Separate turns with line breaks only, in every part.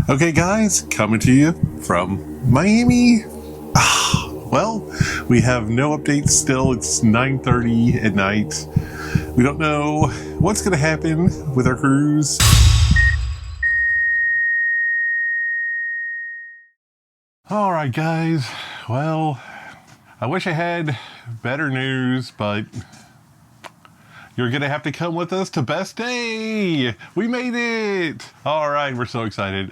Okay guys, coming to you from Miami. Well, we have no updates still. It's 9:30 at night. We don't know what's going to happen with our cruise. All right guys, well, I wish I had better news, but you're gonna have to come with us to best day. We made it. All right, we're so excited.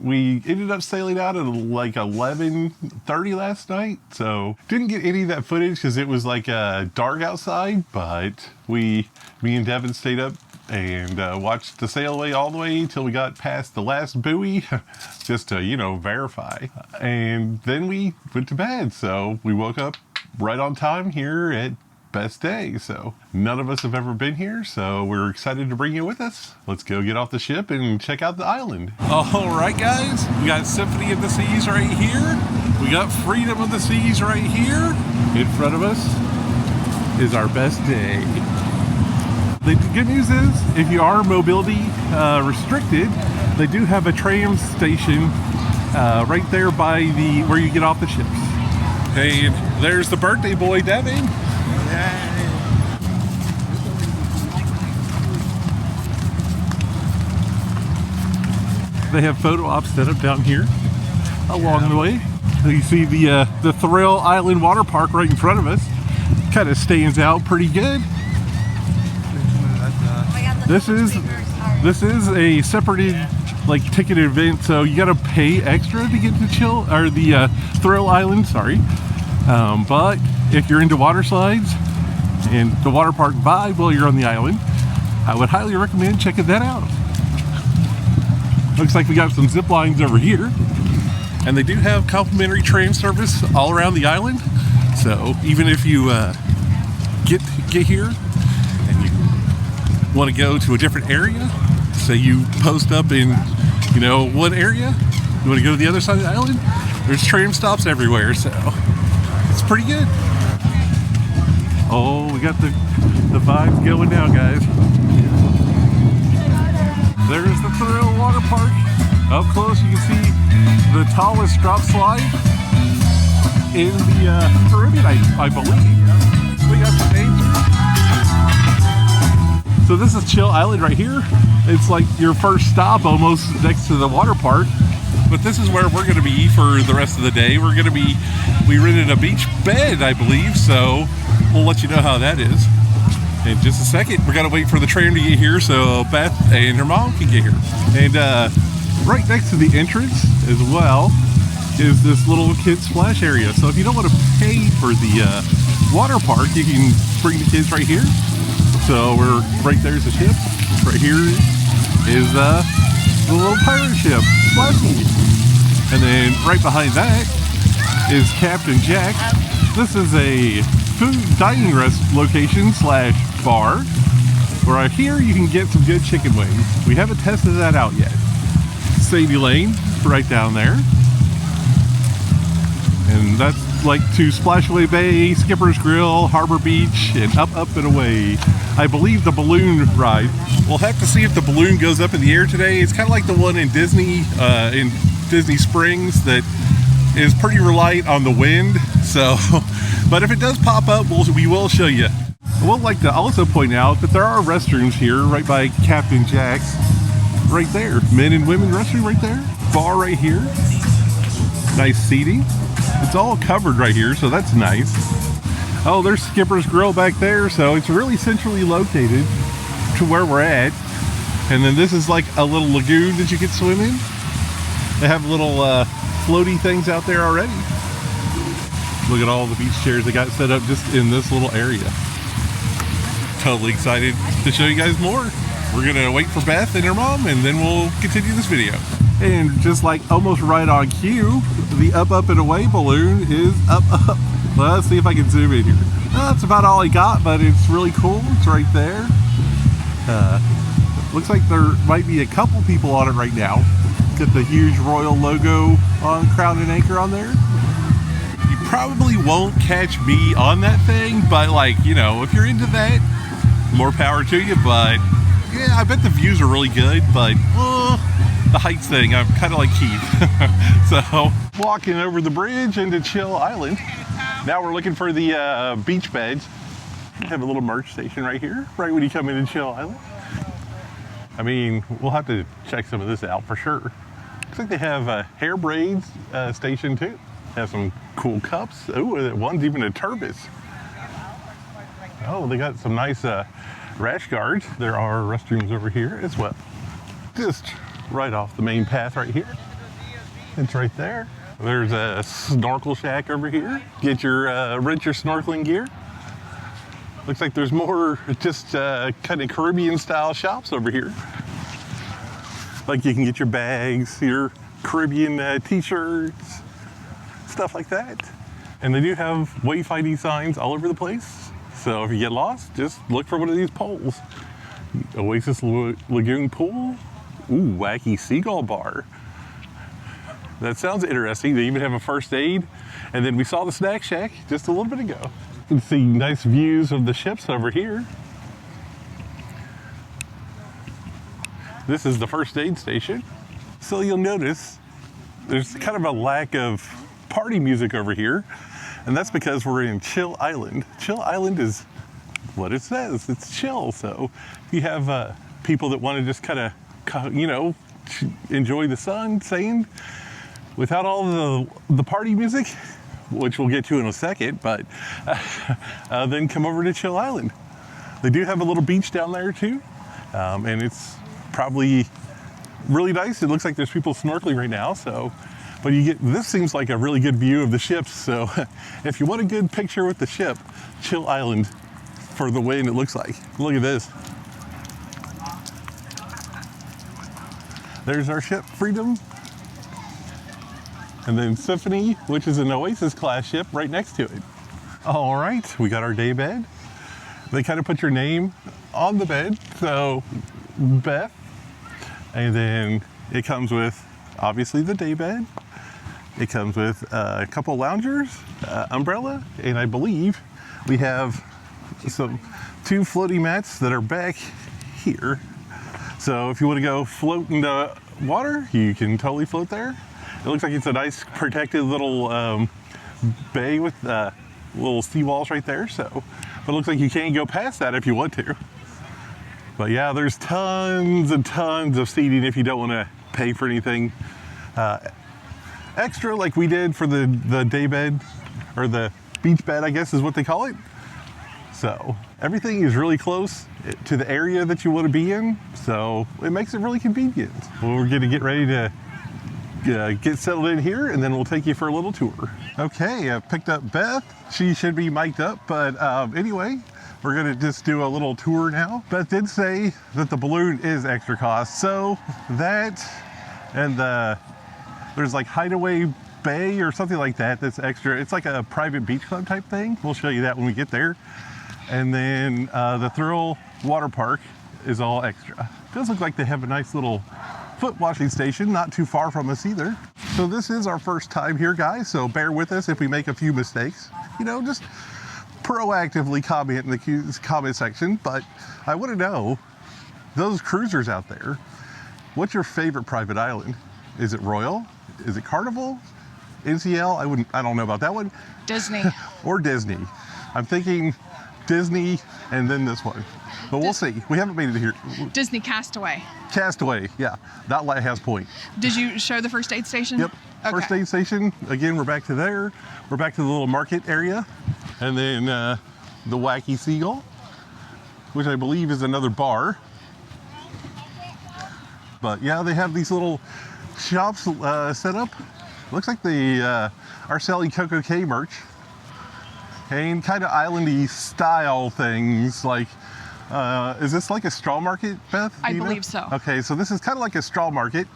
We ended up sailing out at like 11:30 last night, so didn't get any of that footage because it was like dark outside, but me and Devin stayed up and watched the sail away all the way till we got past the last buoy just to, you know, verify. And then we went to bed, so we woke up right on time here at best day. So none of us have ever been here, so we're excited to bring you with us. Let's go get off the ship and check out the island. All right guys, we got Symphony of the Seas right here. We got Freedom of the Seas right here. In front of us is our best day. The good news is, if you are mobility restricted, they do have a tram station right there by where you get off the ships. Hey, there's the birthday boy, Devin. They have photo ops set up down here along the way. You see the Thrill Waterpark right in front of us. Kind of stands out pretty good. This is a separated like ticketed event, so you gotta pay extra to get to chill or the Thrill Island. Sorry, but if you're into water slides and the water park vibe while you're on the island, I would highly recommend checking that out. Looks like we got some zip lines over here, and they do have complimentary train service all around the island. So even if you get here and you want to go to a different area, say you post up in, you know, one area, you want to go to the other side of the island, there's tram stops everywhere, so it's pretty good. Oh, we got the vibes going now, guys. There's the Thrill Waterpark. Up close, you can see the tallest drop slide in the Caribbean, I believe. We got some names. So this is Chill Island right here. It's like your first stop almost next to the water park. But this is where we're going to be for the rest of the day. We rented a beach bed, I believe, so we'll let you know how that is in just a second. We're going to wait for the tram to get here so Beth and her mom can get here. And right next to the entrance as well is this little kids splash area. So if you don't want to pay for the water park, you can bring the kids right here. So we're right there's the ship. Right here is the little pirate ship, Splashaway. And then right behind that is Captain Jack. This is a food dining location slash bar. Right here you can get some good chicken wings. We haven't tested that out yet. Sadie Lane right down there. And that's like to Splashaway Bay, Skipper's Grill, Harbor Beach, and up and away. I believe the balloon ride. We'll have to see if the balloon goes up in the air today. It's kind of like the one in Disney Springs that is pretty reliant on the wind. So, but if it does pop up, we will show you. I would like to also point out that there are restrooms here right by Captain Jack's. Right there, men and women restroom right there. Bar right here. Nice seating. It's all covered right here, so that's nice. Oh, there's Skipper's Grill back there, so it's really centrally located to where we're at. And then this is like a little lagoon that you can swim in. They have little floaty things out there already. Look at all the beach chairs they got set up just in this little area. Totally excited to show you guys more. We're gonna wait for Beth and her mom, and then we'll continue this video. And just like almost right on cue, the up and away balloon is up. Well, let's see if I can zoom in here. That's about all I got, but it's really cool. It's right there. Looks like there might be a couple people on it right now. Got the huge Royal logo on Crown and Anchor on there. You probably won't catch me on that thing, but like, you know, if you're into that, more power to you. But yeah, I bet the views are really good, but the heights thing. I'm kind of like Keith. So walking over the bridge into Chill Island. Now we're looking for the beach beds. We have a little merch station right here, right when you come into Chill Island. I mean, we'll have to check some of this out for sure. Looks like they have a hair braids station too. Have some cool cups. Oh, one's even a turbis. Oh, they got some nice rash guards. There are restrooms over here as well. Just right off the main path right here. It's right there. There's a snorkel shack over here. Get your rent your snorkeling gear. Looks like there's more just kind of Caribbean style shops over here. Like you can get your bags, your Caribbean t-shirts, stuff like that. And they do have wayfinding signs all over the place. So if you get lost, just look for one of these poles. Oasis Lagoon pool. Ooh, wacky seagull bar. That sounds interesting. They even have a first aid. And then we saw the snack shack just a little bit ago. You can see nice views of the ships over here. This is the first aid station. So you'll notice there's kind of a lack of party music over here. And that's because we're in Chill Island. Chill Island is what it says. It's chill. So if you have people that want to just kind of, you know, enjoy the sun, sand, without all the party music, which we'll get to in a second, but then come over to Chill Island. They do have a little beach down there too, and it's probably really nice. It looks like there's people snorkeling right now, so, but you get, this seems like a really good view of the ships, so if you want a good picture with the ship, Chill Island for the way it looks like. Look at this. There's our ship, Freedom. And then Symphony, which is an Oasis class ship right next to it. All right, we got our day bed. They kind of put your name on the bed. So Beth, and then it comes with obviously the day bed. It comes with a couple loungers, umbrella, and I believe we have two floating mats that are back here. So if you want to go float in the water, you can totally float there. It looks like it's a nice protected little bay with little seawalls right there. So, but it looks like you can't go past that if you want to. But yeah, there's tons and tons of seating if you don't want to pay for anything extra like we did for the day bed, or the beach bed, I guess is what they call it. So everything is really close to the area that you want to be in. So it makes it really convenient. Well, we're going to get ready to get settled in here, and then we'll take you for a little tour. Okay, I picked up Beth. She should be mic'd up, but anyway, we're gonna just do a little tour now. Beth did say that the balloon is extra cost, so that, and there's like Hideaway Bay or something like that that's extra. It's like a private beach club type thing. We'll show you that when we get there. And then the Thrill Waterpark is all extra. Does look like they have a nice little foot washing station not too far from us either. So this is our first time here, guys, so bear with us if we make a few mistakes. You know, just proactively comment in the comment section. But I want to know, those cruisers out there, what's your favorite private island? Is it Royal? Is it Carnival? NCL? I don't know about that one.
Disney.
Or Disney. I'm thinking Disney and then this one. But we'll see. We haven't made it here.
Disney Castaway.
Castaway, yeah. That lighthouse point.
Did you show the first aid station?
Yep. Okay. First aid station. Again, we're back to there. We're back to the little market area. And then the Wacky Seagull, which I believe is another bar. But yeah, they have these little shops set up. Looks like they are selling Coco Cay merch. And kind of islandy style things like, is this like a straw market, Beth?
I believe so.
Okay, so this is kind of like a straw market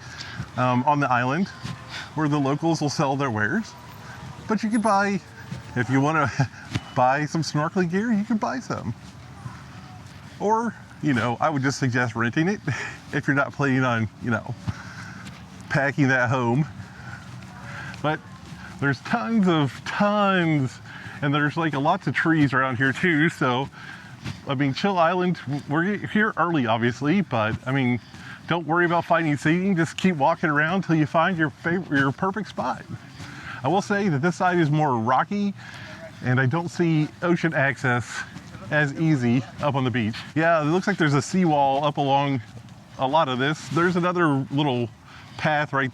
on the island where the locals will sell their wares. But you can buy, if you want to buy some snorkeling gear, you can buy some. Or, you know, I would just suggest renting it if you're not planning on, you know, packing that home. But there's tons, and there's like lots of trees around here too. So, I mean, Chill Island, we're here early, obviously, but I mean, Don't worry about finding seating. Just keep walking around till you find your perfect spot. I will say that this side is more rocky, and I don't see ocean access as easy up on the beach. Yeah, it looks like there's a seawall up along a lot of this. There's another little path right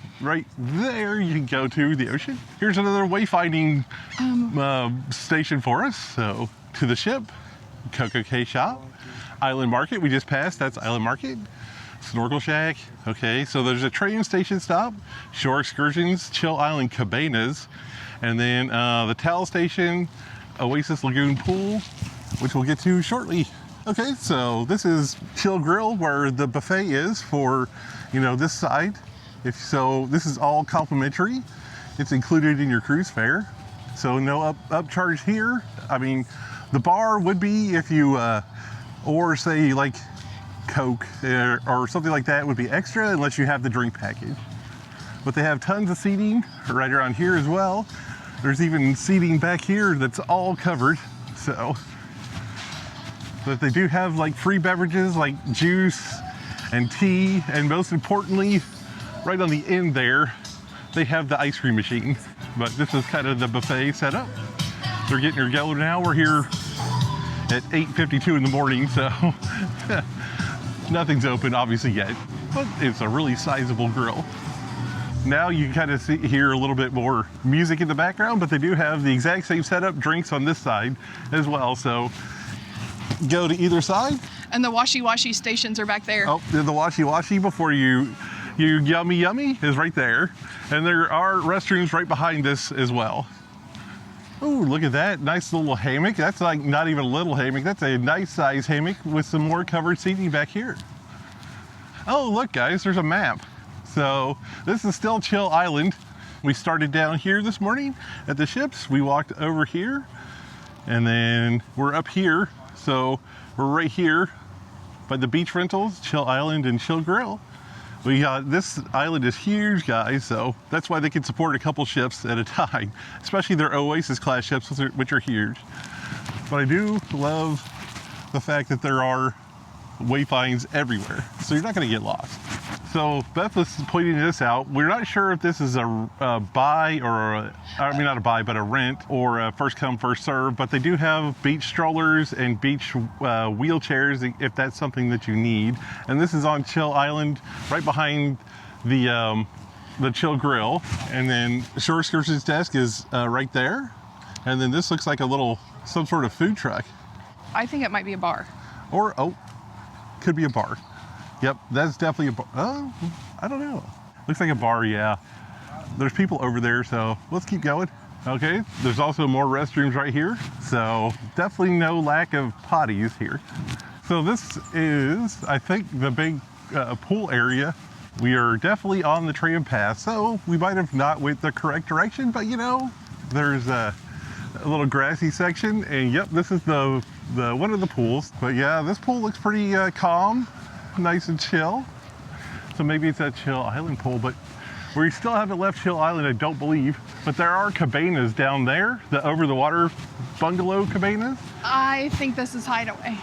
there you can go to the ocean. Here's another wayfinding station for us. So to the ship, Coco Cay shop, Island Market we just passed, that's Island Market. Snorkel shack. Okay, so there's a train station stop, shore excursions, Chill Island cabanas, and then the towel station, Oasis Lagoon pool, which we'll get to shortly. Okay, so this is Chill Grill, where the buffet is for, this side. So this is all complimentary. It's included in your cruise fare. So no upcharge here. I mean, the bar would be if you, or say like Coke or something like that would be extra unless you have the drink package. But they have tons of seating right around here as well. There's even seating back here that's all covered. So, but they do have like free beverages like juice and tea, and most importantly, right on the end there, they have the ice cream machine. But this is kind of the buffet setup. They're getting your go now. We're here at 8:52 in the morning, so nothing's open obviously yet, but it's a really sizable grill. Now you can kind of hear a little bit more music in the background, but they do have the exact same setup, drinks on this side as well. So go to either side.
And the washy stations are back there.
Oh, the washy before you yummy is right there. And there are restrooms right behind this as well. Oh, look at that, nice little hammock. That's like not even a little hammock, that's a nice size hammock with some more covered seating back here. Oh, look guys, there's a map. So this is still Chill Island. We started down here this morning at the ships. We walked over here and then we're up here. So we're right here by the beach rentals, Chill Island and Chill Grill. This island is huge, guys, so that's why they can support a couple ships at a time, especially their Oasis class ships, which are huge. But I do love the fact that there are wayfinds everywhere, so you're not going to get lost. So Beth was pointing this out. We're not sure if this is a buy or not a buy, but a rent or a first come, first serve, but they do have beach strollers and beach wheelchairs if that's something that you need. And this is on Chill Island, right behind the Chill Grill. And then the Shore Excursions desk is right there. And then this looks like some sort of food truck.
I think it might be a bar.
Or, could be a bar. Yep, that's definitely a bar. Oh, I don't know. Looks like a bar, yeah. There's people over there, so let's keep going. Okay, there's also more restrooms right here. So definitely no lack of potties here. So this is, I think, the big pool area. We are definitely on the tram path, so we might have not went the correct direction, but there's a little grassy section, and yep, this is the one of the pools. But yeah, this pool looks pretty calm. Nice and chill. So maybe it's a Chill Island pool, but we still haven't left Chill Island, I don't believe. But there are cabanas down there, the over the water bungalow cabanas.
I think this is Hideaway.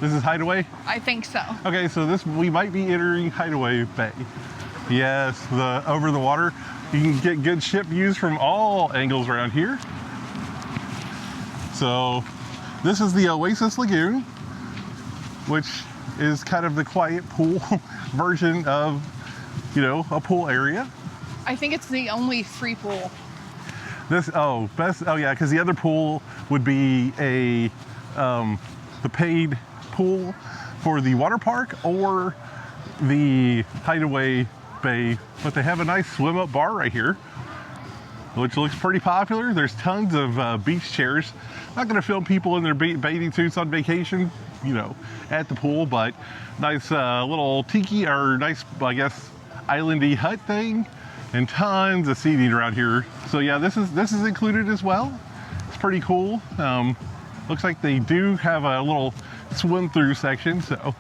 This is Hideaway?
I think so.
Okay, so we might be entering Hideaway Bay. Yes, the over the water. You can get good ship views from all angles around here. So this is the Oasis Lagoon, which is kind of the quiet pool version of, a pool area.
I think it's the only free pool.
Yeah, because the other pool would be the paid pool for the water park or the Hideaway Bay. But they have a nice swim up bar right here, which looks pretty popular. There's tons of beach chairs. Not going to film people in their bathing suits on vacation, at the pool, but nice little tiki or nice, I guess, islandy hut thing, and tons of seating around here. So yeah, this is included as well. It's pretty cool. Looks like they do have a little swim through section. So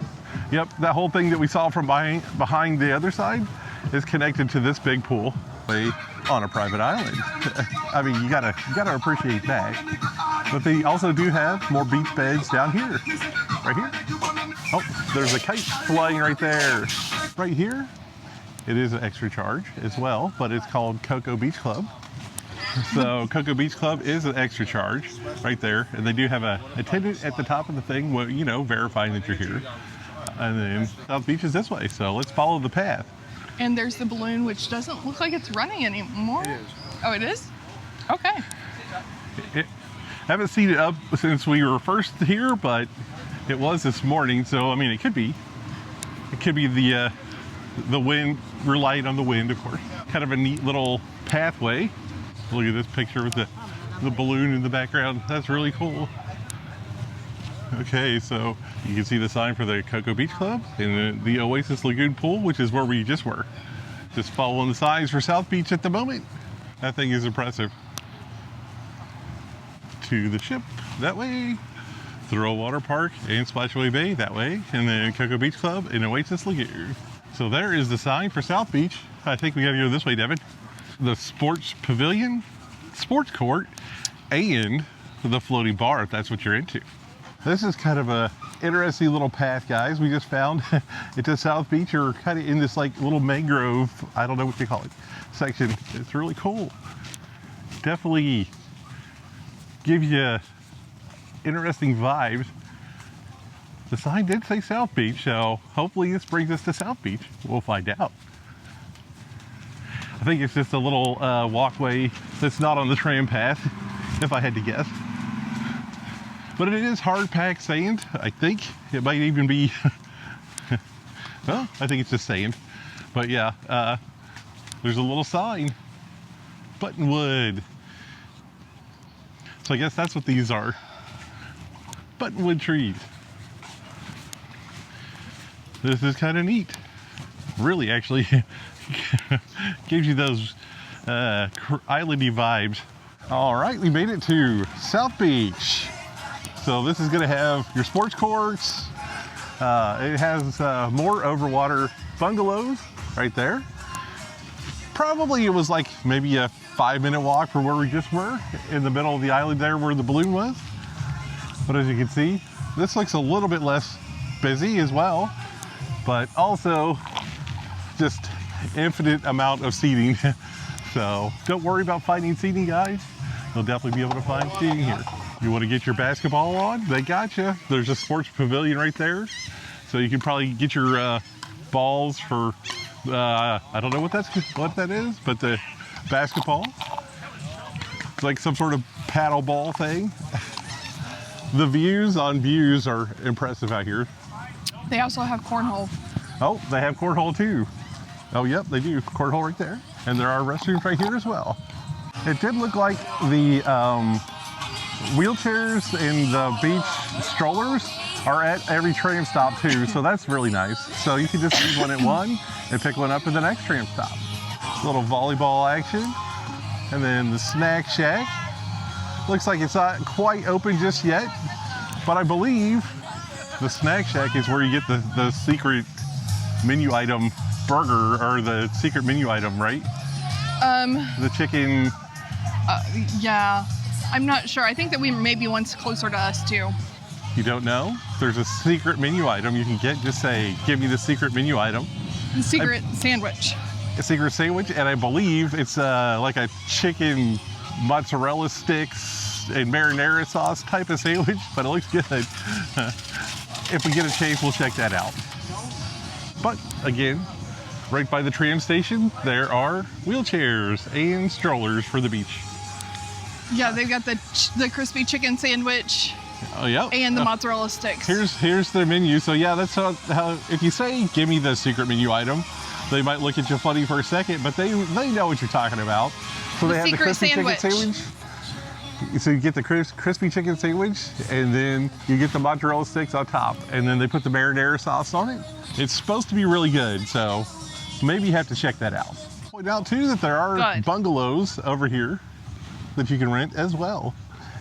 yep, that whole thing that we saw from behind the other side is connected to this big pool on a private island. I mean, you gotta appreciate that. But they also do have more beach beds down here, right here. Oh, there's a kite flying right there. Right here, it is an extra charge as well, but it's called Coco Beach Club. So Coco Beach Club is an extra charge right there, and they do have a attendant at the top of the thing, well, you know, verifying that you're here. And then South Beach is this way, so let's follow the path.
And there's the balloon, which doesn't look like it's running anymore.
It is.
Oh, it is? Okay.
Haven't seen it up since we were first here, but it was this morning, so I mean, it could be the wind, relying on the wind, of course. Kind of a neat little pathway. Look at this picture with the balloon in the background. That's really cool. Okay, so you can see the sign for the Coco Beach Club and the Oasis Lagoon pool, which is where we just were. Just following the signs for South Beach at the moment. That thing is impressive. To the ship that way, Thrill Waterpark and Splashaway Bay that way, and then Coco Beach Club and Oasis Lagoon. So there is the sign for South Beach. I think we gotta go this way, Daybed. The sports pavilion, sports court, and the floating bar, if that's what you're into. This is kind of a interesting little path, guys. We just found it to South Beach. You're kind of in this like little mangrove, I don't know what you call it, section. It's really cool. Definitely gives you interesting vibes. The sign did say South Beach, so hopefully this brings us to South Beach. We'll find out. I think it's just a little walkway that's not on the tram path, if I had to guess. But it is hard packed sand. I think it might even be, well, I think it's just sand. But yeah, there's a little sign, Buttonwood. So I guess that's what these are, buttonwood trees. This is kind of neat. Really, actually, gives you those islandy vibes. All right, we made it to South Beach. So this is gonna have your sports courts. It has more overwater bungalows right there. Probably it was like maybe a 5-minute walk from where we just were, in the middle of the island there where the balloon was. But as you can see, this looks a little bit less busy as well, but also just infinite amount of seating. So don't worry about finding seating, guys. You'll definitely be able to find seating here. You want to get your basketball on? They got you. There's a sports pavilion right there. So you can probably get your balls for, I don't know what that is, but the basketball. It's like some sort of paddle ball thing. The views are impressive out here.
They also have cornhole.
Oh, they have cornhole too. Oh, yep, they do. Cornhole right there. And there are restrooms right here as well. It did look like the wheelchairs and the beach strollers are at every tram stop too, so that's really nice. So you can just leave one at one and pick one up at the next tram stop. A little volleyball action. And then the snack shack. Looks like it's not quite open just yet, but I believe the snack shack is where you get the secret menu item burger, or the secret menu item, right? The chicken.
Yeah, I'm not sure. I think that we may be one's closer to us too.
You don't know? There's a secret menu item you can get. Just say, give me the secret menu item.
The secret sandwich.
A secret sandwich, and I believe it's like a chicken mozzarella sticks and marinara sauce type of sandwich, but it looks good. If we get a chance, we'll check that out. But again, right by the tram station, there are wheelchairs and strollers for the beach.
Yeah, they've got the crispy chicken sandwich.
Oh yeah.
And the mozzarella sticks.
Here's their menu. So yeah, that's how if you say give me the secret menu item, they might look at you funny for a second, but they know what you're talking about. So they have the crispy chicken sandwich. So you get the crispy chicken sandwich, and then you get the mozzarella sticks on top, and then they put the marinara sauce on it. It's supposed to be really good, so maybe you have to check that out. Point out too that there are bungalows over here that you can rent as well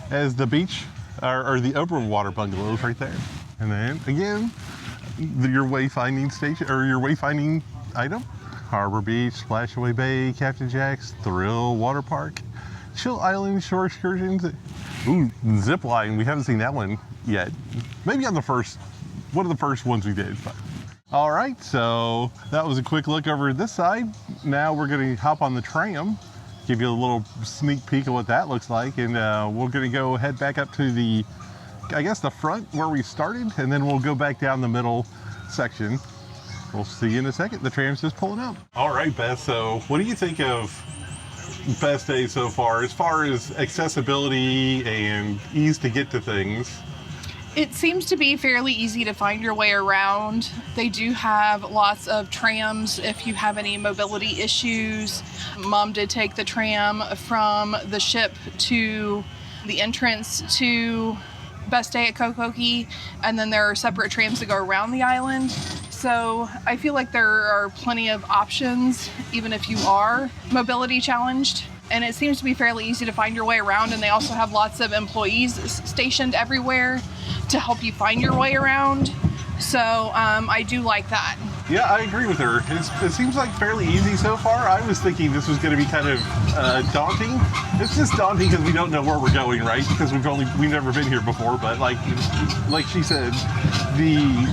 as the beach or the overwater bungalows right there. And then again, your wayfinding station or your wayfinding item: Harbor Beach, Splashaway Bay, Captain Jack's, Thrill Waterpark, Chill Island Shore Excursions. Ooh, zip line. We haven't seen that one yet. Maybe on one of the first ones we did. But All right, so that was a quick look over this side. Now we're gonna hop on the tram, give you a little sneak peek of what that looks like, and we're gonna go head back up to the, I guess, the front where we started, and then we'll go back down the middle section. We'll see you in a second. The tram's just pulling up. All right, Beth, so what do you think of best day so far as accessibility and ease to get to things?
It seems to be fairly easy to find your way around. They do have lots of trams if you have any mobility issues. Mom did take the tram from the ship to the entrance to Best Day at Coco Cay, and then there are separate trams that go around the island. So I feel like there are plenty of options, even if you are mobility challenged. And it seems to be fairly easy to find your way around, and they also have lots of employees stationed everywhere to help you find your way around. So I do like that.
Yeah, I agree with her. It seems like fairly easy so far. I was thinking this was going to be kind of daunting. It's just daunting because we don't know where we're going, right? Because we've never been here before. But like she said, the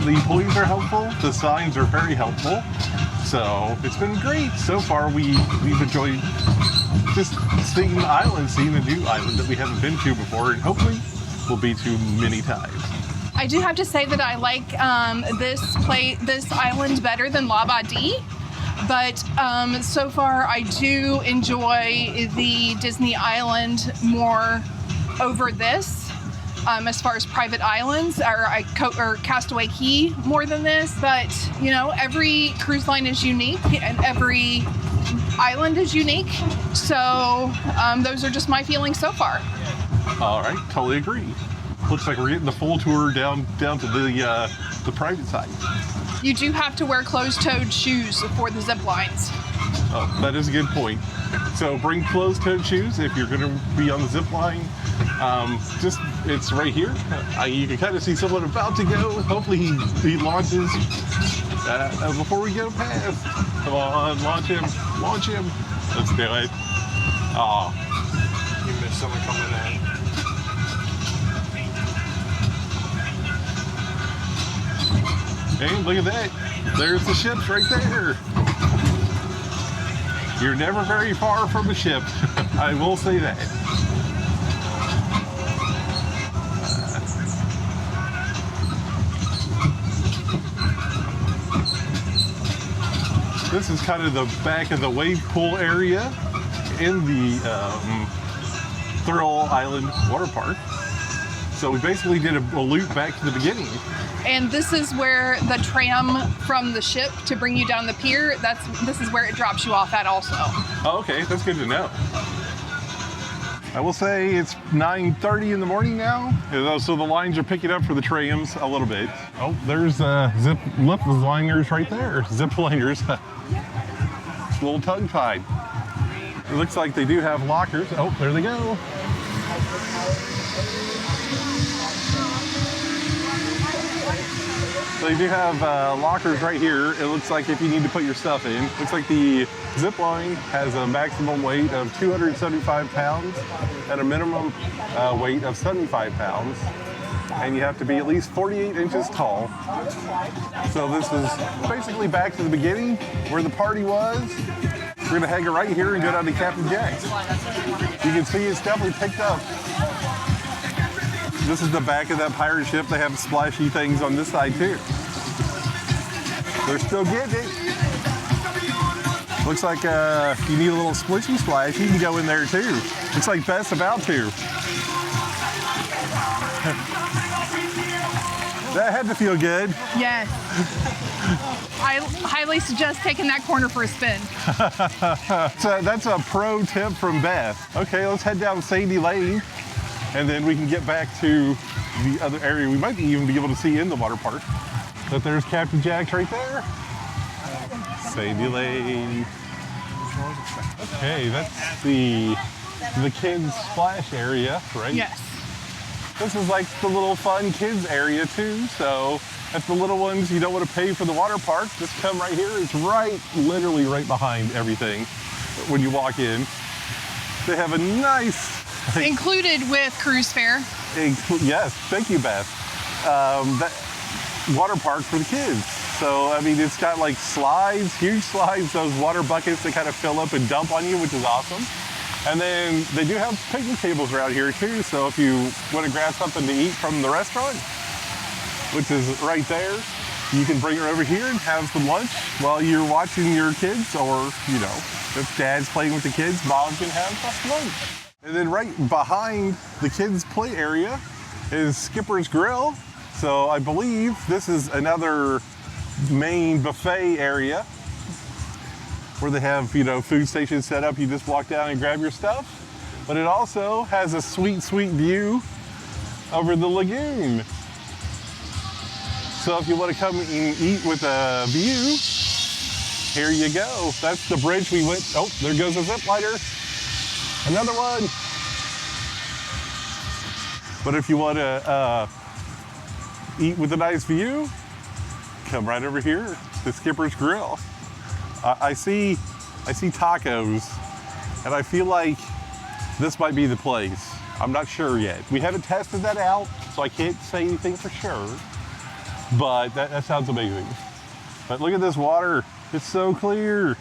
employees are helpful. The signs are very helpful. So it's been great so far. We've enjoyed just seeing the island, seeing a new island that we haven't been to before, and hopefully we'll be to many times.
I do have to say that I like this island better than Labadee, but so far I do enjoy the Disney Island more over this. As far as private islands, or Castaway Cay more than this, but you know, every cruise line is unique and every island is unique. So those are just my feelings so far.
All right, totally agree. Looks like we're getting the full tour down to the private side.
You do have to wear closed-toed shoes for the zip lines.
Oh, that is a good point. So bring closed-toed shoes if you're going to be on the zip line. It's right here. You can kind of see someone about to go. Hopefully he launches before we go past. Come on, launch him. Let's do it. Oh,
You missed someone coming in.
hey, look at that. There's the ships right there. You're never very far from a ship. I will say that. This is kind of the back of the wave pool area in the Thrill Island Water Park. So we basically did a loop back to the beginning.
And this is where the tram from the ship to bring you down the pier, this is where it drops you off at also.
Oh, okay, that's good to know. I will say it's 9:30 in the morning now, so the lines are picking up for the trams a little bit. Oh, there's zip liners right there. Zip liners. A little tongue-tied. It looks like they do have lockers. Oh, there they go. So they do have lockers right here. It looks like if you need to put your stuff in. Looks like the zip line has a maximum weight of 275 pounds and a minimum weight of 75 pounds. And you have to be at least 48 inches tall. So this is basically back to the beginning where the party was. We're gonna hang it right here and go down to Captain Jack's. You can see it's definitely picked up. This is the back of that pirate ship. They have splashy things on this side too. They're still getting it. Looks like you need a little splishy splash. You can go in there too. Looks like Beth's about to. That had to feel good.
Yes. I highly suggest taking that corner for a spin.
So that's a pro tip from Beth. Okay, let's head down Sandy Lane, and then we can get back to the other area. We might even be able to see in the water park. But there's Captain Jack's right there. Sandy Lane. Okay, that's the kids splash area, right?
Yes.
This is like the little fun kids area too. So if the little ones, you don't want to pay for the water park, just come right here. It's literally right behind everything when you walk in. They have a nice...
Included with cruise fare.
Yes, thank you, Beth. That water park for the kids. So, I mean, it's got like slides, huge slides, those water buckets that kind of fill up and dump on you, which is awesome. And then they do have picnic tables around here too. So if you want to grab something to eat from the restaurant, which is right there, you can bring it over here and have some lunch while you're watching your kids, or, you know, if dad's playing with the kids, mom can have some lunch. And then right behind the kids' play area is Skipper's Grill. So I believe this is another main buffet area where they have, you know, food stations set up. You just walk down and grab your stuff. But it also has a sweet, sweet view over the lagoon. So if you want to come and eat with a view, here you go. That's the bridge we went. Oh, there goes a zip liner. Another one. But if you want to eat with a nice view, come right over here to Skipper's Grill. I see tacos, and I feel like this might be the place. I'm not sure yet. We haven't tested that out, so I can't say anything for sure. But that sounds amazing. But look at this water. It's so clear.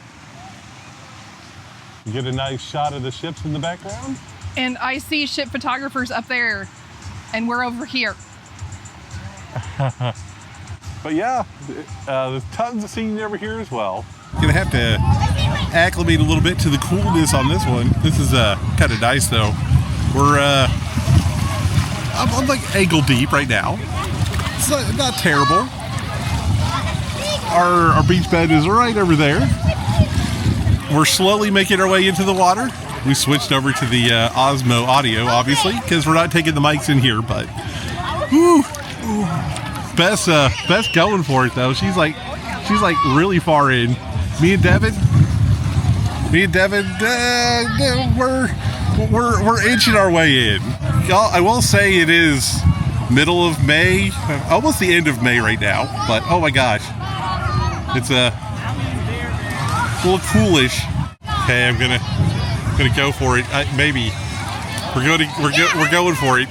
You get a nice shot of the ships in the background.
And I see ship photographers up there, and we're over here.
But yeah, there's tons of seating over here as well. Gonna have to acclimate a little bit to the coolness on this one. This is kind of nice though. I'm like ankle deep right now. It's not terrible. Our beach bed is right over there. We're slowly making our way into the water. We switched over to the Osmo audio, obviously, because we're not taking the mics in here. But whew, Beth's going for it though. She's like really far in. Me and Devin, we're inching our way in. I will say it is middle of May, almost the end of May right now. But oh my gosh, it's a little coolish. Okay, I'm gonna go for it. Maybe we're going for it.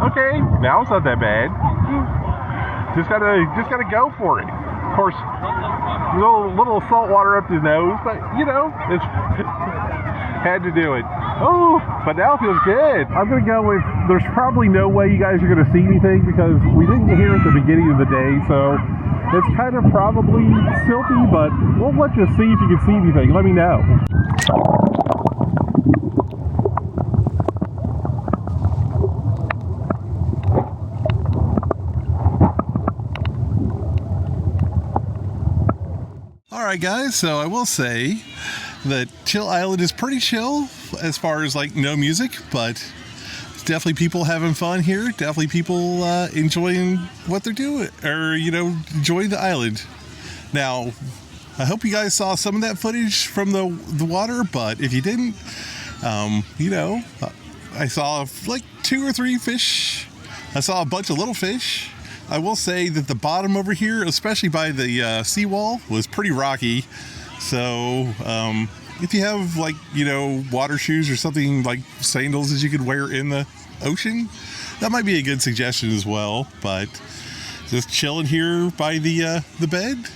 Okay, now it's not that bad. Just gotta go for it. Of course, little salt water up the nose, but you know, it's had to do it. Oh, but now it feels good. I'm gonna go with. There's probably no way you guys are gonna see anything because we didn't get here at the beginning of the day, so it's kind of probably silty. But we'll let you see if you can see anything. Let me know. Alright guys, so I will say that Chill Island is pretty chill as far as like no music, but it's definitely people having fun here, definitely people enjoying what they're doing, or you know, enjoying the island. Now, I hope you guys saw some of that footage from the water, but if you didn't, you know, I saw like 2 or 3 fish. I saw a bunch of little fish. I will say that the bottom over here, especially by the seawall, was pretty rocky. So if you have like, you know, water shoes or something like sandals that you could wear in the ocean, that might be a good suggestion as well. But just chilling here by the bed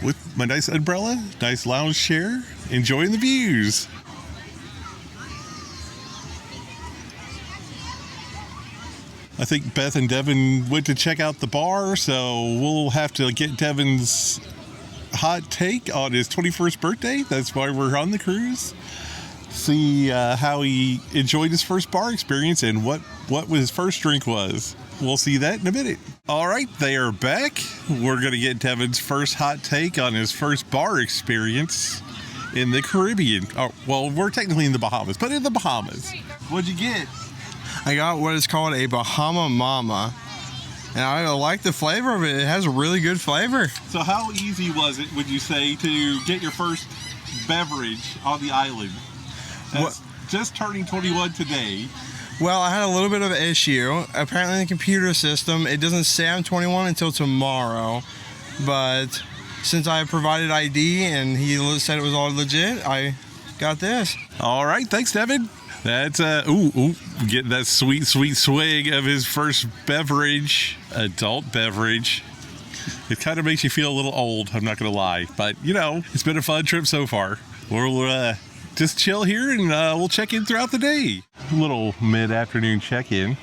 with my nice umbrella, nice lounge chair, enjoying the views. I think Beth and Devin went to check out the bar, so we'll have to get Devin's hot take on his 21st birthday. That's why we're on the cruise. See how he enjoyed his first bar experience and what his first drink was. We'll see that in a minute. All right, they are back. We're going to get Devin's first hot take on his first bar experience in the Caribbean. Oh, well, we're technically in the Bahamas, but in the Bahamas. What'd you get?
I got what is called a Bahama Mama, and I like the flavor of it. It has a really good flavor.
So how easy was it, would you say, to get your first beverage on the island? That's just turning 21 today.
Well, I had a little bit of an issue. Apparently in the computer system, it doesn't say I'm 21 until tomorrow, but since I provided ID and he said it was all legit, I got this.
All right, thanks, Devin. That's ooh, getting that sweet swig of his first beverage, adult beverage. It kind of makes you feel a little old, I'm not gonna lie, but you know, it's been a fun trip so far. We'll just chill here and we'll check in throughout the day. A little mid-afternoon check-in.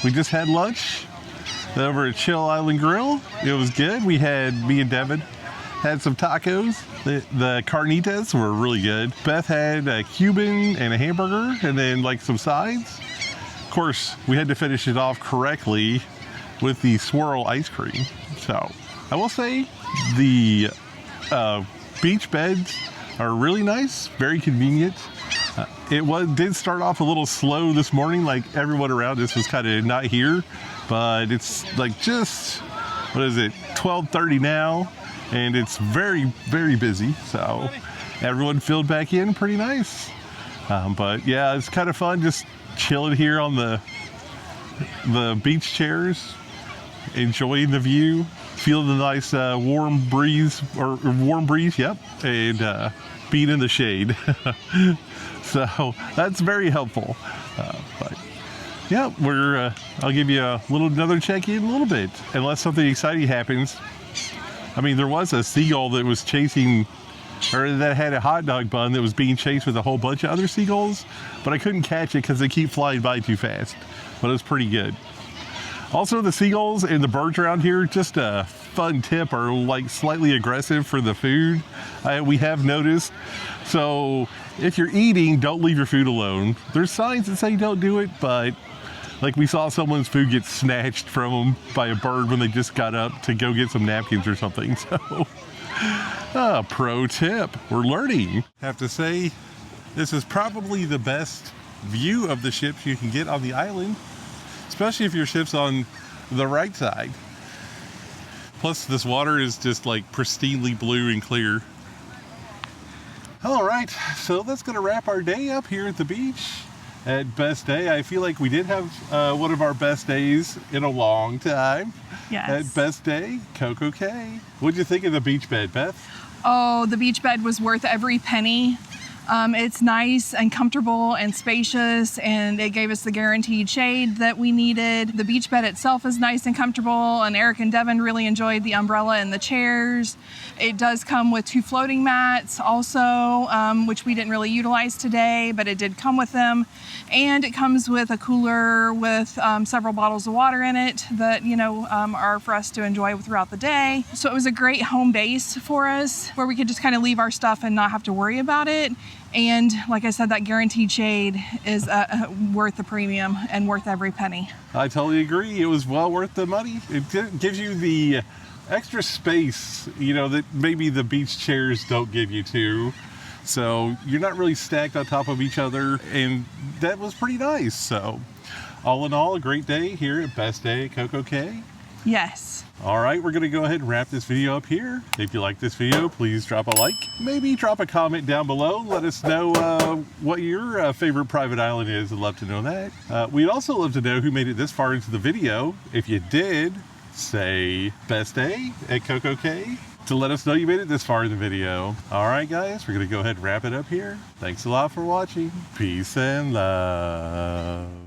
We just had lunch over at Chill Island Grill. It was good. Me and Daybed had some tacos. The carnitas were really good. Beth had a Cuban and a hamburger and then like some sides. Of course, we had to finish it off correctly with the swirl ice cream. So I will say the beach beds are really nice, very convenient. It did start off a little slow this morning, like everyone around us was kind of not here, but it's like just, what is it, 12:30 now, and it's very, very busy, so everyone filled back in pretty nice. But yeah, it's kind of fun just chilling here on the beach chairs, enjoying the view, feeling the nice warm breeze, yep, and being in the shade. So that's very helpful. But yeah, I'll give you another check-in in a little bit, unless something exciting happens. I mean, there was a seagull that was chasing, or that had a hot dog bun that was being chased with a whole bunch of other seagulls, but I couldn't catch it because they keep flying by too fast. But it was pretty good. Also, the seagulls and the birds around here, just a fun tip, are like slightly aggressive for the food. We have noticed. So if you're eating, don't leave your food alone. There's signs that say don't do it, but like we saw someone's food get snatched from them by a bird when they just got up to go get some napkins or something. So, pro tip, we're learning. Have to say, this is probably the best view of the ships you can get on the island, especially if your ship's on the right side. Plus, this water is just like pristinely blue and clear. All right, so that's gonna wrap our day up here at the beach at Best Day. I feel like we did have one of our best days in a long time.
Yes.
At Best Day, Coco Cay. What'd you think of the beach bed, Beth?
Oh, the beach bed was worth every penny. It's nice and comfortable and spacious, and it gave us the guaranteed shade that we needed. The beach bed itself is nice and comfortable, and Eric and Devin really enjoyed the umbrella and the chairs. It does come with 2 floating mats also, which we didn't really utilize today, but it did come with them. And it comes with a cooler with several bottles of water in it that, are for us to enjoy throughout the day. So it was a great home base for us where we could just kind of leave our stuff and not have to worry about it. And like I said, that guaranteed shade is worth the premium and worth every penny.
I totally agree. It was well worth the money. It gives you the extra space, that maybe the beach chairs don't give you too. So you're not really stacked on top of each other, and that was pretty nice. So all in all, a great day here at Best Day at Coco Cay.
Yes.
All right, we're going to go ahead and wrap this video up here. If you like this video, please drop a like. Maybe drop a comment down below. Let us know what your favorite private island is. I'd love to know that. We'd also love to know who made it this far into the video. If you did, say Best Day at Coco Cay to let us know you made it this far in the video. All right, guys, we're going to go ahead and wrap it up here. Thanks a lot for watching. Peace and love.